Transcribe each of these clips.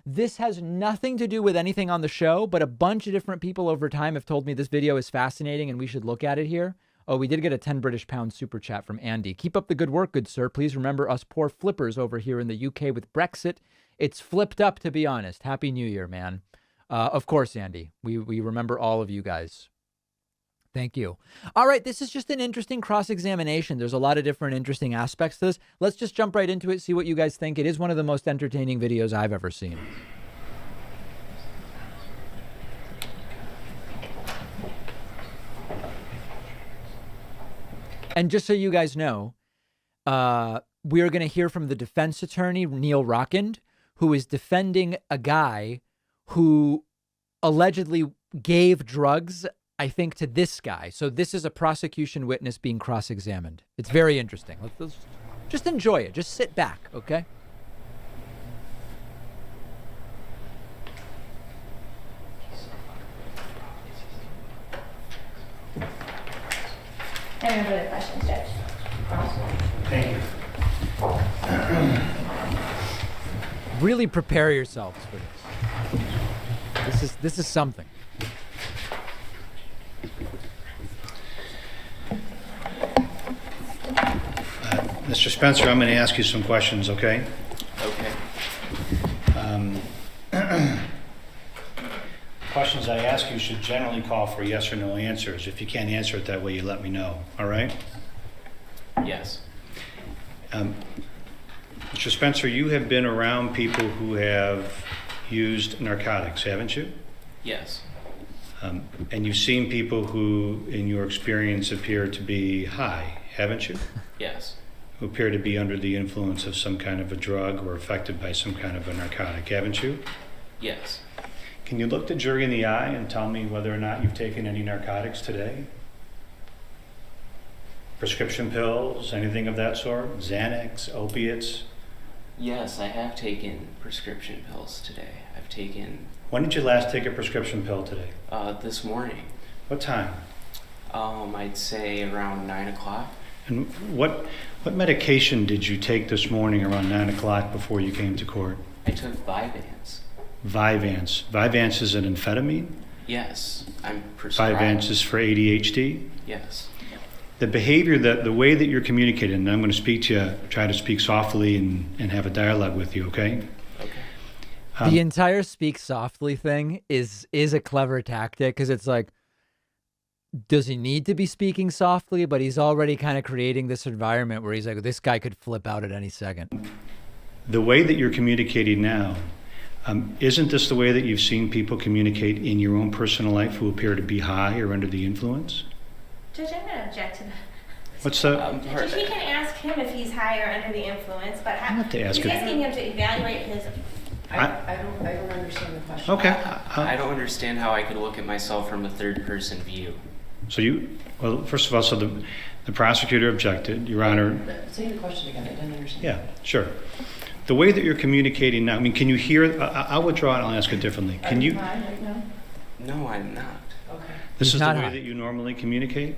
This has nothing to do with anything on the show, but a bunch of different people over time have told me this video is fascinating and we should look at it here. Oh, we did get a 10 British pound super chat from Andy. Keep up the good work, good sir. Please remember us poor flippers over here in the UK with Brexit. It's flipped up, to be honest. Happy New Year, man. Of course, Andy. We remember all of you guys. Thank you. All right, this is just an interesting cross-examination. There's a lot of different interesting aspects to this. Let's just jump right into it, see what you guys think. It is one of the most entertaining videos I've ever seen. And just so you guys know, we are going to hear from the defense attorney, Neil Rockend, who is defending a guy who allegedly gave drugs, I think, to this guy. So this is a prosecution witness being cross-examined. It's very interesting. Let's just enjoy it. Just sit back, okay? Any other questions, Judge? Thank you. Really prepare yourselves for this. This is something. Mr. Spencer, I'm going to ask you some questions, okay? Okay. Questions I ask you should generally call for yes or no answers. If you can't answer it that way, you let me know, all right? Yes. Mr. Spencer, you have been around people who have used narcotics, haven't you? Yes. And you've seen people who, in your experience, appear to be high, haven't you? Yes. Who appear to be under the influence of some kind of a drug or affected by some kind of a narcotic, haven't you? Yes. Can you look the jury in the eye and tell me whether or not you've taken any narcotics today? Prescription pills, anything of that sort? Xanax, opiates? Yes, I have taken prescription pills today. I've taken... When did you last take a prescription pill today? This morning. What time? I'd say around 9 o'clock. And what medication did you take this morning around 9 o'clock before you came to court? I took Vyvanse. Vyvanse. Vyvanse is an amphetamine? Yes, I'm prescribed. Vyvanse is for ADHD? Yes. The behavior, the way that you're communicating, and I'm going to speak to you, try to speak softly and have a dialogue with you, okay? Okay. The entire speak softly thing is a clever tactic because it's like, does he need to be speaking softly? But he's already kind of creating this environment where he's like, this guy could flip out at any second. The way that you're communicating now, isn't this the way that you've seen people communicate in your own personal life who appear to be high or under the influence? Judge, I'm going to object to that. What's the... Judge, he can ask him if he's high or under the influence, but I have to ask he's it. asking him to evaluate his... I don't understand the question. Okay. I don't understand how I could look at myself from a third-person view. So well, first of all, so the prosecutor objected, Your Honor. Say the question again, I didn't understand. Yeah, sure. The way that you're communicating now, I mean, can you hear, I'll withdraw and I'll ask it differently. Can you... Are you high right now? No, I'm not. Okay. This He's is the not way high. that you normally communicate?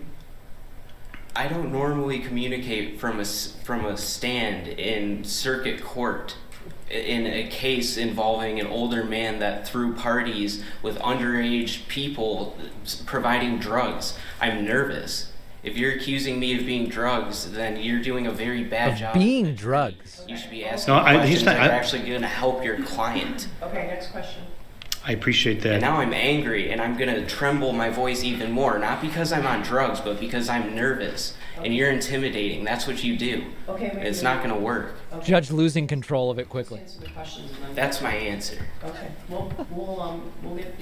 I don't normally communicate from a stand in circuit court in a case involving an older man that threw parties with underage people providing drugs. I'm nervous. If you're accusing me of being drugs, then you're doing a very bad job. Being drugs. You should be asking No, questions he's not- that are actually going to help your client. Okay, next question. I appreciate And that. now I'm angry, and I'm going to tremble my voice even more, not because I'm on drugs, but because I'm nervous. And you're intimidating. That's what you do. Okay, wait, It's wait. not going to work. Okay. Judge losing control of it quickly. Just answer the questions and then. That's my answer. Okay, we'll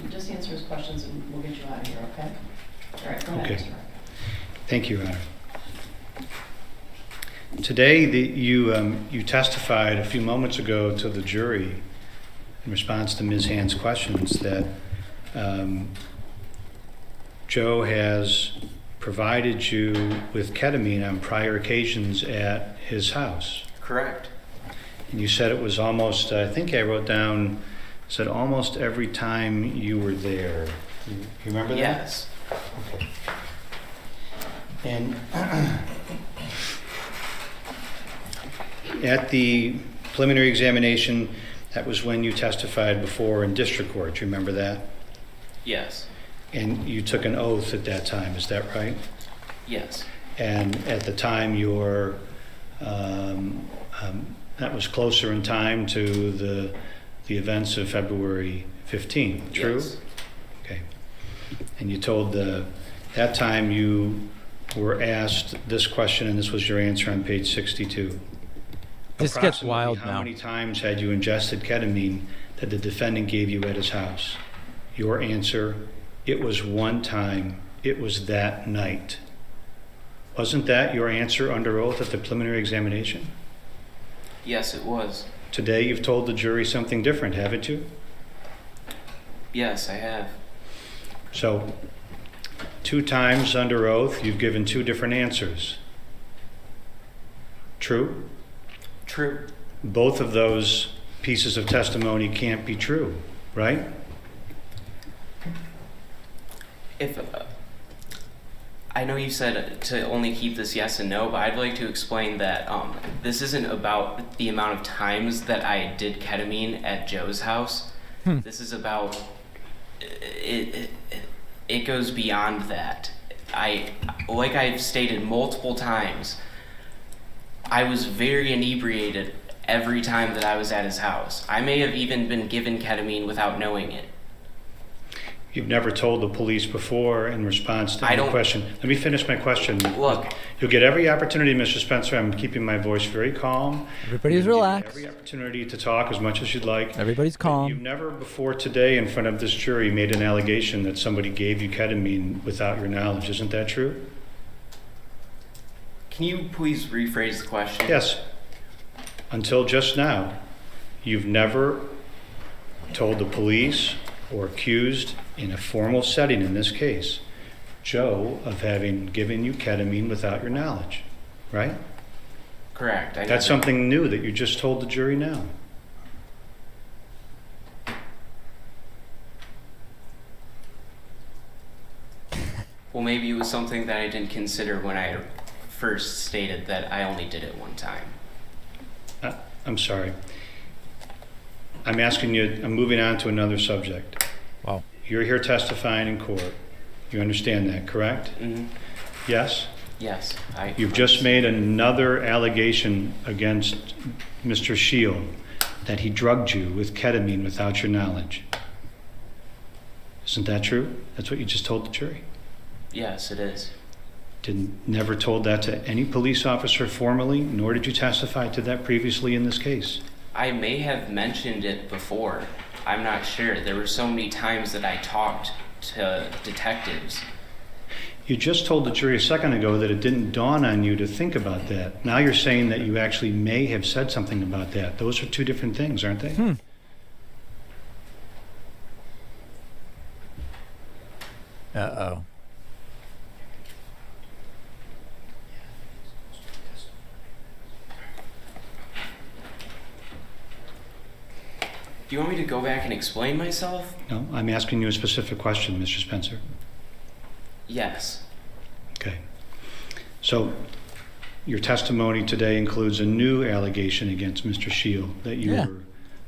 just answer his questions and we'll get you out of here, okay? All right, go ahead, Okay. Mr. Rock. Thank you, Your Honor. Today, you testified a few moments ago to the jury in response to Ms. Hand's questions that Joe has provided you with ketamine on prior occasions at his house. Correct. And you said it was almost, I think I wrote down, said almost every time you were there. You remember that? Yes. Okay. And at the preliminary examination, That was when you testified before in district court. You remember that? Yes. And you took an oath at that time, is that right? Yes. And at the time, that was closer in time to the events of February 15th, true? Yes. Okay. And you told that time you were asked this question, and this was your answer on page 62. This gets Approximately wild how now. many times had you ingested ketamine that the defendant gave you at his house? Your answer, it was one time. It was that night. Wasn't that your answer under oath at the preliminary examination? Yes, it was. Today you've told the jury something different, haven't you? Yes, I have. So, 2 times under oath, you've given 2 different answers. True? True. Both of those pieces of testimony can't be true, right? If I know you said to only keep this yes and no, but I'd like to explain that this isn't about the amount of times that I did ketamine at Joe's house. This is about it goes beyond that. Like I've stated multiple times, I was very inebriated every time that I was at his house. I may have even been given ketamine without knowing it. You've never told the police before in response to I any don't- question. Let me finish my question. Look. You'll get every opportunity, Mr. Spencer. I'm keeping my voice very calm. Everybody's I'm gonna give you relaxed. Every opportunity to talk as much as you'd like. Everybody's You've calm. never before today in front of this jury made an allegation that somebody gave you ketamine without your knowledge. Isn't that true? Can you please rephrase the question? Yes. Until just now, you've never told the police or accused in a formal setting in this case, Joe, of having given you ketamine without your knowledge, right? Correct. I That's never- something new that you just told the jury now. Well, maybe it was something that I didn't consider when I first stated that I only did it one time. I'm sorry. I'm asking you, I'm moving on to another subject. Wow. You're here testifying in court. You understand that, correct? Mm-hmm. Yes? Yes. You've just made another allegation against Mr. Shield that he drugged you with ketamine without your knowledge. Isn't that true? That's what you just told the jury. Yes, it is. Never told that to any police officer formally, nor did you testify to that previously in this case. I may have mentioned it before. I'm not sure. There were so many times that I talked to detectives. You just told the jury a second ago that it didn't dawn on you to think about that. Now you're saying that you actually may have said something about that. Those are 2 different things, aren't they? Uh-oh. Do you want me to go back and explain myself? No, I'm asking you a specific question, Mr. Spencer. Yes. Okay. So your testimony today includes a new allegation against Mr. Shield that you Yeah. were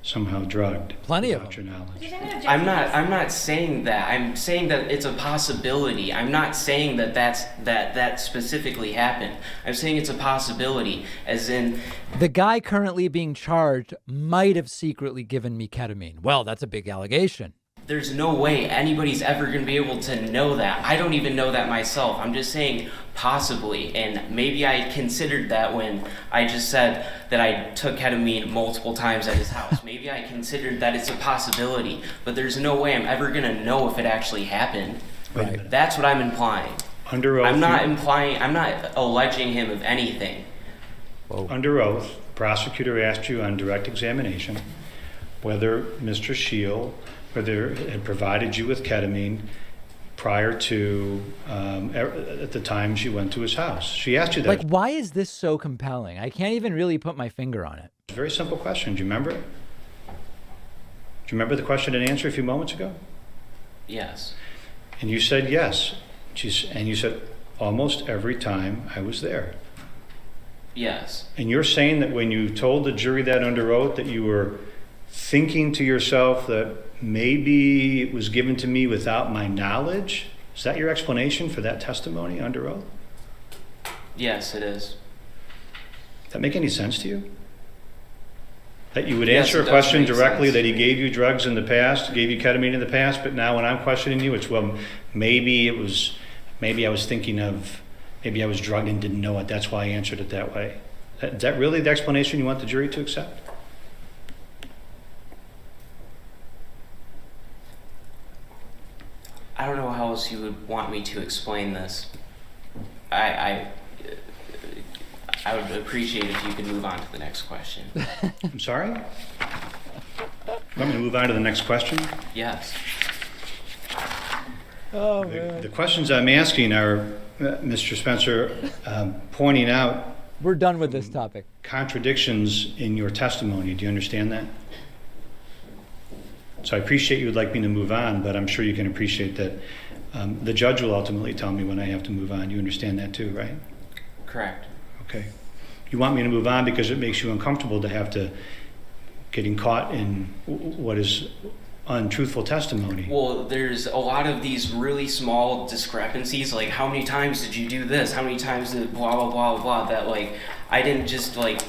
somehow drugged Plenty of without your knowledge. You're gonna object I'm to not. this? I'm not saying that. I'm saying that it's a possibility. I'm not saying that that specifically happened. I'm saying it's a possibility, as in The guy currently being charged might have secretly given me ketamine. Well, that's a big allegation. there's no way anybody's ever going to be able to know that. I don't even know that myself. I'm just saying possibly, and maybe I considered that when I just said that I took ketamine multiple times at his house. Maybe I considered that it's a possibility, but there's no way I'm ever going to know if it actually happened. Wait a Right. minute. That's what I'm implying. Under oath, I'm not alleging him of anything. under oath, prosecutor asked you on direct examination whether Mr. Shield, whether it had provided you with ketamine prior to at the times you went to his house. She asked you that. Like, why is this so compelling? I can't even really put my finger on it. It's a very simple question. Do you remember it? Do you remember the question and answer a few moments ago? Yes. And you said yes. And you said almost every time I was there. Yes. And you're saying that when you told the jury that under oath that you were thinking to yourself that maybe it was given to me without my knowledge? Is that your explanation for that testimony under oath? Yes, it is. Does that make any sense to you? That you would Yes, answer it a does question make directly sense. that he gave you drugs in the past, gave you ketamine in the past, but now when I'm questioning you, it's, well, maybe I was thinking of, maybe I was drugged and didn't know it. That's why I answered it that way. Is that really the explanation you want the jury to accept? I don't know how else you would want me to explain this. I would appreciate if you could move on to the next question. I'm sorry? Want me to move on to the next question? Yes. Oh, The questions I'm asking are, Mr. Spencer, pointing out We're done with this topic. contradictions in your testimony. Do you understand that? So I appreciate you would like me to move on, but I'm sure you can appreciate that the judge will ultimately tell me when I have to move on. You understand that too, right? Correct. Okay. You want me to move on because it makes you uncomfortable to have to getting caught in what is untruthful testimony. Well, there's a lot of these really small discrepancies, like how many times did you do this? How many times did blah, blah, blah, blah, that like, I didn't just like,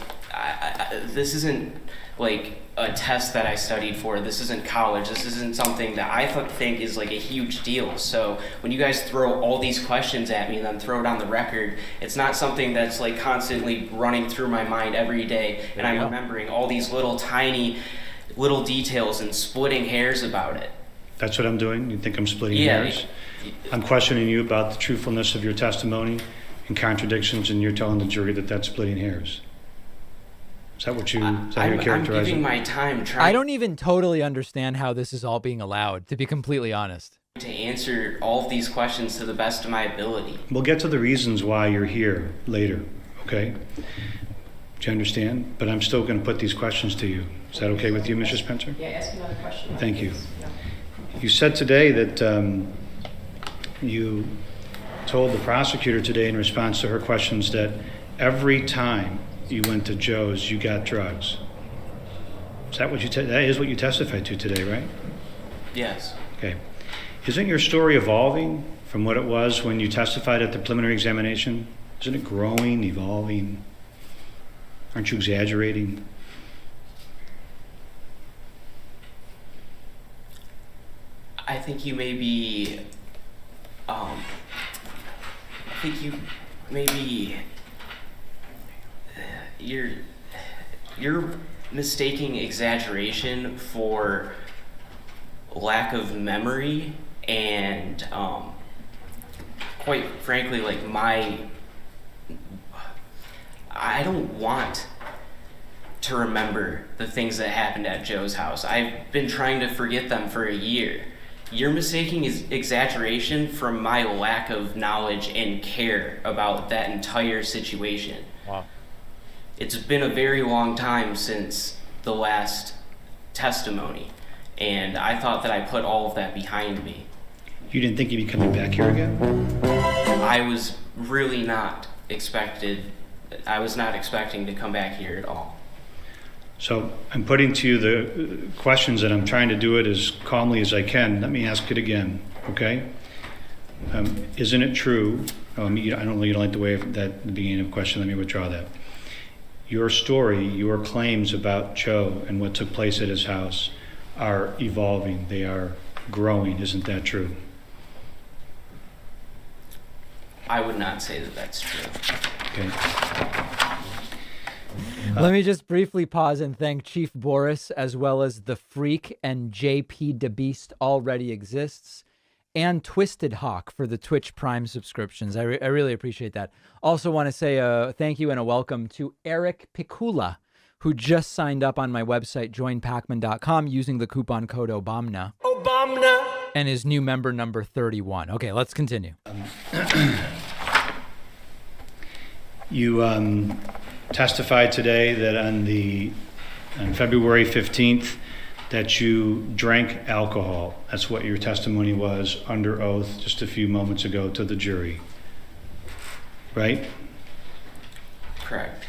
this isn't like a test that I studied for. This isn't college. This isn't something that I think is like a huge deal. So when you guys throw all these questions at me and then throw it on the record, it's not something that's like constantly running through my mind every day. And I'm remembering all these little tiny little details and splitting hairs about it. That's what I'm doing? You think I'm splitting Yeah. hairs? I'm questioning you about the truthfulness of your testimony and contradictions, and you're telling the jury that that's splitting hairs. Is that what you, is that how you're I'm characterizing? giving my time trying I don't even totally understand how this is all being allowed, to be completely honest. to answer all of these questions to the best of my ability. We'll get to the reasons why you're here later, okay? Do you understand? But I'm still going to put these questions to you. Is that okay with you, Mr. Spencer? Yeah, ask another question. Thank you. please. Yeah. You said today that you told the prosecutor today in response to her questions that every time you went to Joe's, you got drugs. Is that what you that is what you testified to today, right? Yes. Okay. Isn't your story evolving from what it was when you testified at the preliminary examination? Isn't it growing, evolving? Aren't you exaggerating? I think you may be, you're mistaking exaggeration for lack of memory and, quite frankly, like I don't want to remember the things that happened at Joe's house. I've been trying to forget them for a year. You're mistaking exaggeration from my lack of knowledge and care about that entire situation. Wow. It's been a very long time since the last testimony, and I thought that I put all of that behind me. You didn't think you'd be coming back here again? I was really not expecting to come back here at all. So I'm putting to you the questions, and I'm trying to do it as calmly as I can. Let me ask it again, okay? Isn't it true? I don't like the way that the beginning of the question. Let me withdraw that. Your story, your claims about Joe and what took place at his house are evolving. They are growing. Isn't that true? I would not say that that's true. Okay. Let me just briefly pause and thank Chief Boris, as well as The Freak and JP DeBeast Already Exists, and Twisted Hawk for the Twitch Prime subscriptions. I really appreciate that. Also want to say a thank you and a welcome to Eric Picula, who just signed up on my website, joinpakman.com, using the coupon code OBAMNA. And is new member number 31. Okay, let's continue. You testified today that on February 15th that you drank alcohol. That's what your testimony was under oath just a few moments ago to the jury. Right? Correct.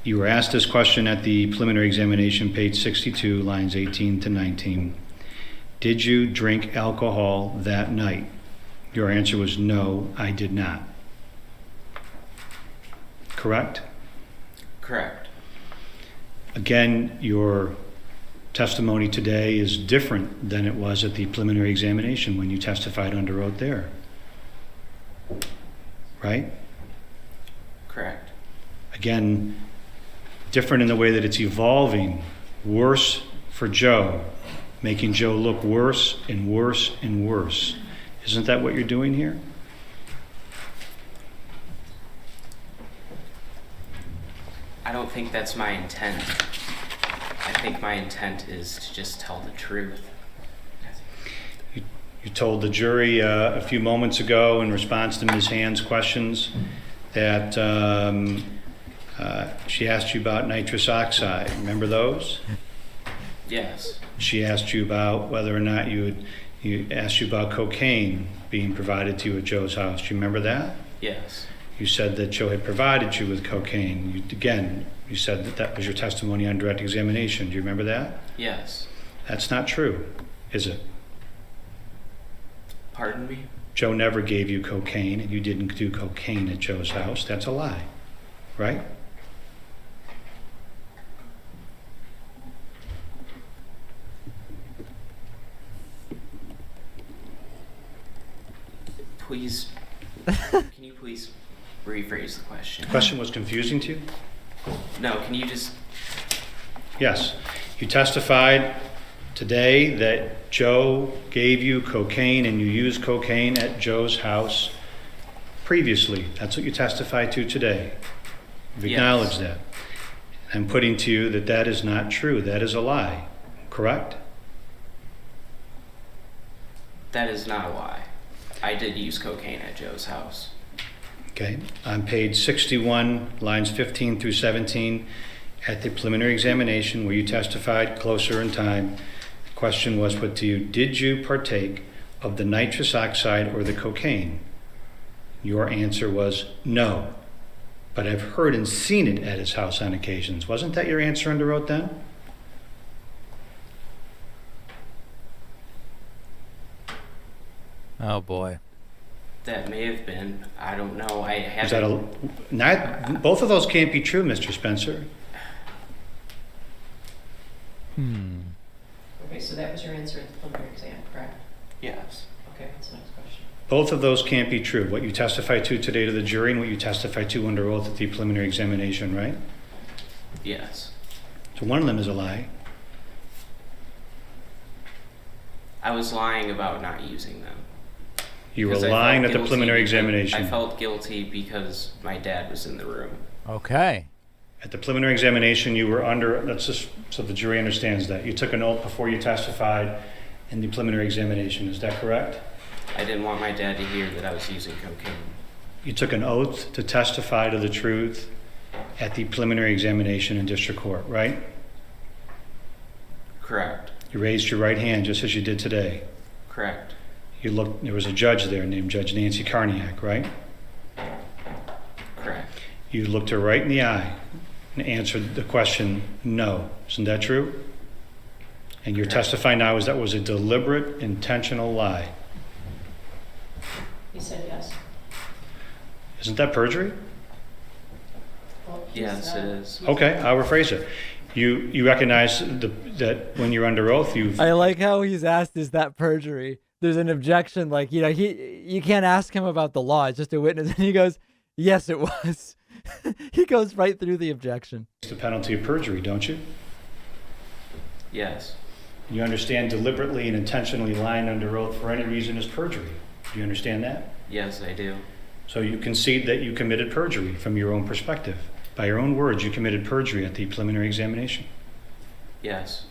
You were asked this question at the preliminary examination, page 62, lines 18 to 19. Did you drink alcohol that night? Your answer was no, I did not. Correct? Correct. Again, your testimony today is different than it was at the preliminary examination when you testified under oath there. Right? Correct. Again, different in the way that it's evolving. Worse for Joe, making Joe look worse and worse and worse. Isn't that what you're doing here? I don't think that's my intent. I think my intent is to just tell the truth. You told the jury a few moments ago in response to Ms. Hand's questions that she asked you about nitrous oxide. Remember those? Yes. She asked you about whether or not you asked you about cocaine being provided to you at Joe's house. Do you remember that? Yes. You said that Joe had provided you with cocaine. You said that that was your testimony on direct examination. Do you remember that? Yes. That's not true, is it? Pardon me? Joe never gave you cocaine, and you didn't do cocaine at Joe's house. That's a lie, right? Please, can you please rephrase the question? The question was confusing to you? No, can you just... Yes. You testified today that Joe gave you cocaine and you used cocaine at Joe's house previously. That's what you testified to today. You've Yes. acknowledged that. I'm putting to you that that is not true. That is a lie. Correct? That is not a lie. I did use cocaine at Joe's house. Okay. On page 61, lines 15 through 17, at the preliminary examination where you testified closer in time, the question was put to you, did you partake of the nitrous oxide or the cocaine? Your answer was no, but I've heard and seen it at his house on occasions. Wasn't that your answer under oath then? Oh boy. That may have been. I don't know. I Is that haven't... both of those can't be true, Mr. Spencer. Okay, so that was your answer at the preliminary exam, correct? Yes. Okay, what's the next question? Both of those can't be true. What you testified to today to the jury and what you testified to under oath at the preliminary examination, right? Yes. So one of them is a lie. I was lying about not using them. You were Because I lying felt at the guilty preliminary because- examination. I felt guilty because my dad was in the room. Okay. At the preliminary examination, you were under, that's just so the jury understands that. You took an oath before you testified in the preliminary examination. Is that correct? I didn't want my dad to hear that I was using cocaine. You took an oath to testify to the truth at the preliminary examination in district court, right? Correct. You raised your right hand just as you did today. Correct. You looked, there was a judge there named Judge Nancy Karniak, right? Correct. You looked her right in the eye and answered the question, no. Isn't that true? And you're Correct. testifying now is that was a deliberate, intentional lie. He said yes. Isn't that perjury? Well, he's, Yes, it is. he's- Okay, I'll rephrase it. You recognize that when you're under oath, I like how he's asked, is that perjury? There's an objection, like, you can't ask him about the law. It's just a witness. And he goes, yes, it was. He goes right through the objection. the penalty of perjury, don't you? Yes. You understand deliberately and intentionally lying under oath for any reason is perjury. Do you understand that? Yes, I do. So you concede that you committed perjury from your own perspective. By your own words, you committed perjury at the preliminary examination. Yes.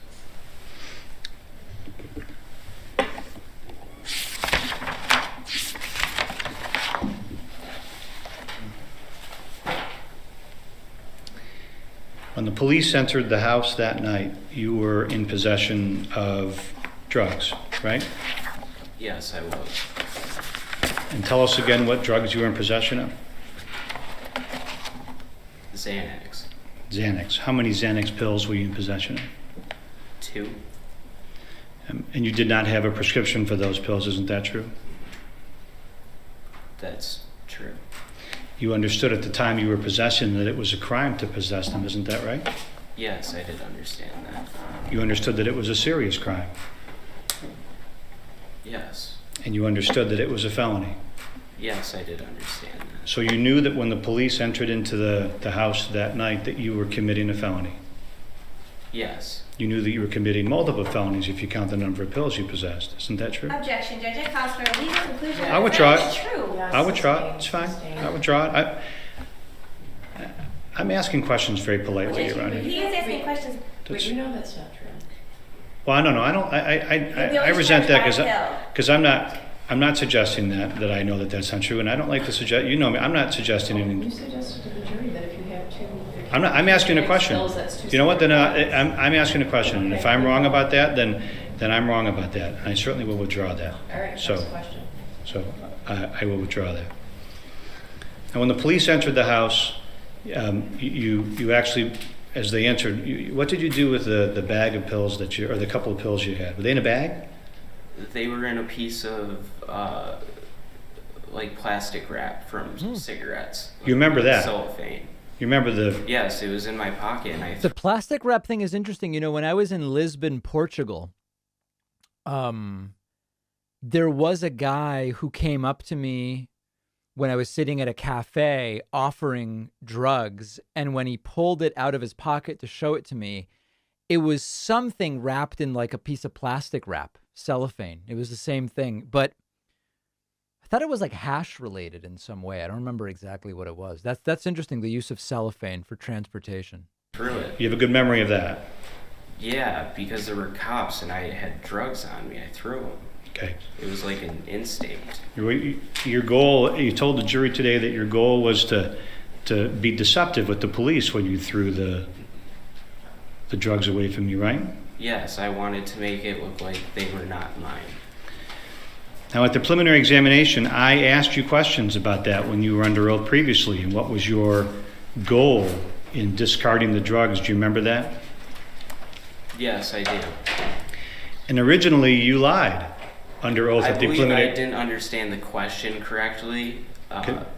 When the police entered the house that night, you were in possession of drugs, right? Yes, I was. And tell us again what drugs you were in possession of. Xanax. Xanax. How many Xanax pills were you in possession of? 2. And you did not have a prescription for those pills, isn't that true? That's true. You understood at the time you were possessing that it was a crime to possess them, isn't that right? Yes, I did understand that. You understood that it was a serious crime, Yes. and you understood that it was a felony. Yes, I did understand that. So you knew that when the police entered into the house that night that you were committing a felony. Yes. You knew that you were committing multiple felonies if you count the number of pills you possessed. Isn't that true? Objection, Judge. It calls for a legal conclusion. I would draw It's it. true. Yes, I would draw it. sustained, It's fine. sustained. I would draw it. I'm asking questions very politely, Your Honor. He is asking questions. But you know that's not true. Well, I don't know. I resent that because I'm not suggesting that I know that that's not true, and I don't like to suggest. You know me. I'm not suggesting You anything. suggested to the jury that if you have 2... I'm asking a question. Pills, that's 2 You know what? Then separate pills. I'm asking a question, and if I'm wrong about that, then I'm wrong about that, and I certainly will withdraw that. All right, So, next question. so I will withdraw that. And when the police entered the house, you actually, as they entered, what did you do with the bag of pills or the couple of pills you had? Were they in a bag? They were in a piece of like plastic wrap from cigarettes. You remember that? Cellophane. You remember the? Yes, it was in my pocket, and I. The plastic wrap thing is interesting. You know, when I was in Lisbon, Portugal, there was a guy who came up to me when I was sitting at a cafe offering drugs. And when he pulled it out of his pocket to show it to me, it was something wrapped in like a piece of plastic wrap, cellophane. It was the same thing, but I thought it was like hash related in some way. I don't remember exactly what it was. That's interesting, the use of cellophane for transportation. Threw it. You have a good memory of that. Yeah, because there were cops and I had drugs on me. I threw them. Okay. It was like an instinct. Your goal, you told the jury today that your goal was to be deceptive with the police when you threw the drugs away from you, right? Yes, I wanted to make it look like they were not mine. Now, at the preliminary examination, I asked you questions about that when you were under oath previously, and what was your goal in discarding the drugs? Do you remember that? Yes, I do. And originally, you lied under oath I at the believe I preliminary. didn't understand the question correctly.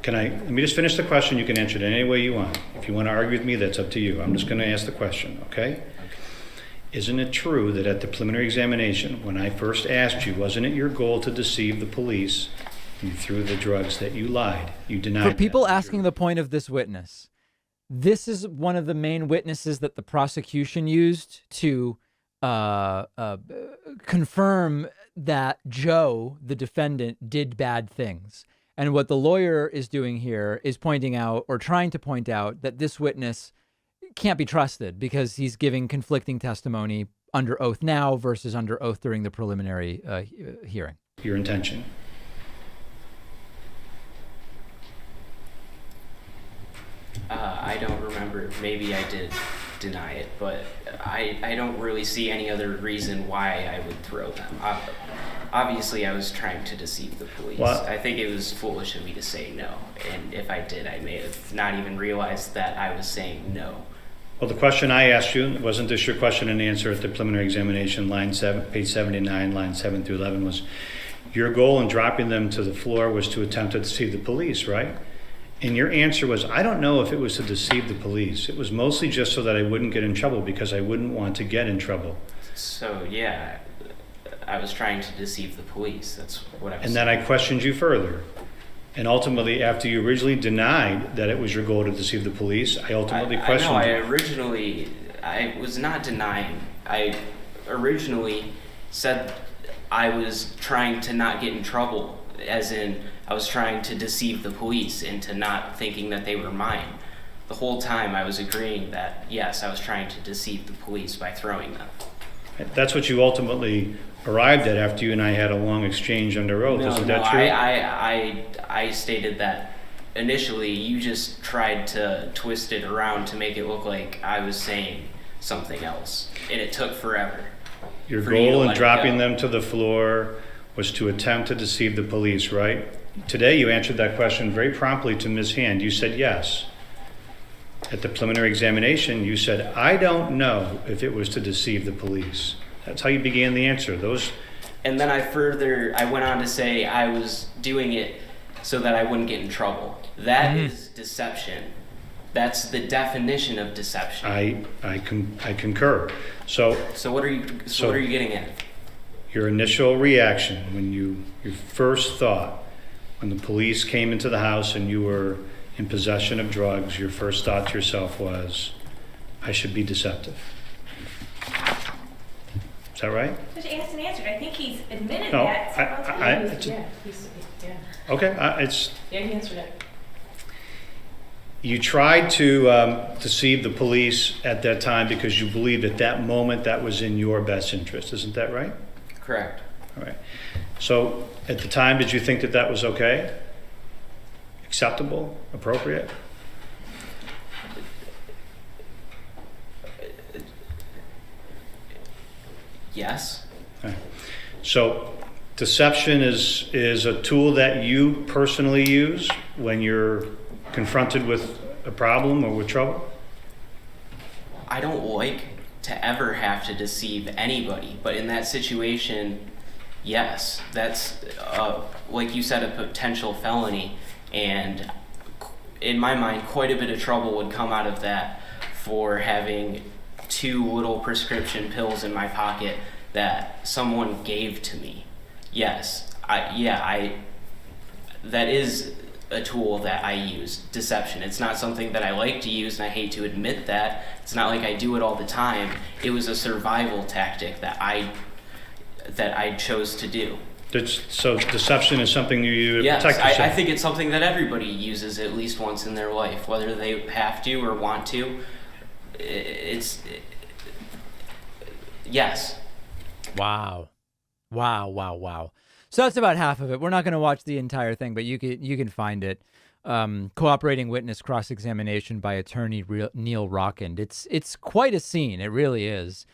Can I, let me just finish the question. You can answer it any way you want. If you want to argue with me, that's up to you. I'm just going to ask the question, okay? Isn't it true that at the preliminary examination, when I first asked you, wasn't it your goal to deceive the police? You threw the drugs, that you lied. You denied For people that. asking the point of this witness, this is one of the main witnesses that the prosecution used to confirm that Joe, the defendant, did bad things. And what the lawyer is doing here is pointing out, or trying to point out, that this witness can't be trusted because he's giving conflicting testimony under oath now versus under oath during the preliminary hearing. Your intention. I don't remember. Maybe I did deny it, but I don't really see any other reason why I would throw them. Obviously, I was trying to deceive the police. Well, I think it was foolish of me to say no, and if I did, I may have not even realized that I was saying no. Well, the question I asked you, wasn't this your question and answer at the preliminary examination, line 7, page 79, line 7 through 11, was your goal in dropping them to the floor was to attempt to deceive the police, right? And your answer was, I don't know if it was to deceive the police. It was mostly just so that I wouldn't get in trouble because I wouldn't want to get in trouble. So, yeah, I was trying to deceive the police. That's what I was And then I questioned you further. And ultimately, after you originally denied that it was your goal to deceive the police, I ultimately questioned you. I was not denying. I originally said I was trying to not get in trouble, as in I was trying to deceive the police into not thinking that they were mine. The whole time I was agreeing that, yes, I was trying to deceive the police by throwing them. That's what you ultimately arrived at after you and I had a long exchange under oath. Isn't that true? I stated that initially you just tried to twist it around to make it look like I was saying something else, and it took forever. Your for you to goal in let it dropping go. them to the floor was to attempt to deceive the police, right? Today you answered that question very promptly to Ms. Hand. You said yes. at the preliminary examination, you said, I don't know if it was to deceive the police. That's how you began the answer. And then I went on to say I was doing it so that I wouldn't get in trouble. That is deception. That's the definition of deception. I concur. So what are you getting at? your initial reaction when your first thought when the police came into the house and you were in possession of drugs, your first thought to yourself was, I should be deceptive. Is that right? But you asked and answered. I think he's admitted No, that several times. Yeah, Okay, he answered it. you tried to deceive the police at that time because you believed at that moment that was in your best interest. Isn't that right? Correct. All right. So at the time, did you think that that was okay? Acceptable? Appropriate? Yes. All right. So deception is a tool that you personally use when you're confronted with a problem or with trouble? I don't like to ever have to deceive anybody, but in that situation, yes, that's like you said, a potential felony, and in my mind, quite a bit of trouble would come out of that for having 2 little prescription pills in my pocket that someone gave to me. Yes, that is a tool that I use, deception. It's not something that I like to use, and I hate to admit that. It's not like I do it all the time. It was a survival tactic that I chose to do. So deception is something you use to Yes, protect yourself? I think it's something that everybody uses at least once in their life, whether they have to or want to. Yes. Wow. So that's about half of it. We're not going to watch the entire thing, but you can find it. Cooperating witness cross-examination by attorney Neil Rockend. It's quite a scene. It really is.